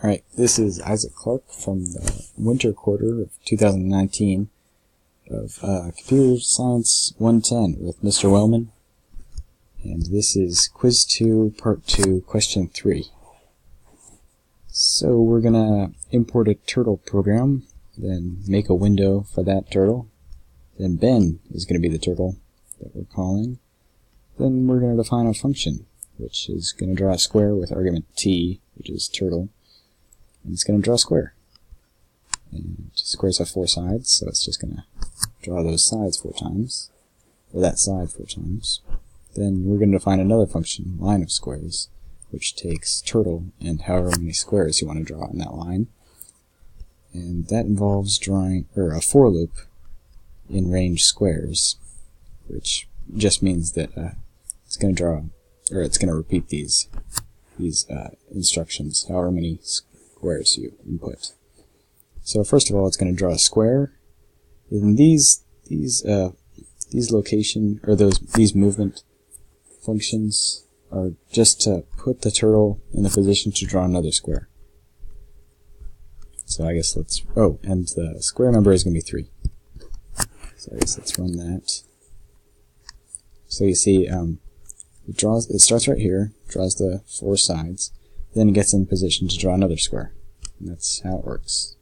Alright, this is Isaac Clarke from the winter quarter of 2019 of Computer Science 110 with Mr. Wellman. And this is Quiz 2, Part 2, Question 3. So we're going to import a turtle program, then make a window for that turtle. Then Ben is going to be the turtle that we're calling. Then we're going to define a function, which is going to draw a square with argument t, which is turtle. And it's going to draw a square. And squares have 4 sides, so it's just going to draw those sides 4 times, or that side 4 times. Then we're going to define another function, line of squares, which takes turtle and however many squares you want to draw in that line. And that involves drawing a for loop in range squares, which just means that it's going to draw, or it's going to repeat these instructions, however many squares you input. So first of all, it's going to draw a square. And these location, or these movement functions are just to put the turtle in the position to draw another square. So I guess and the square number is going to be 3. So I guess let's run that. So you see, it starts right here, draws the 4 sides, then it gets in position to draw another square. And that's how it works.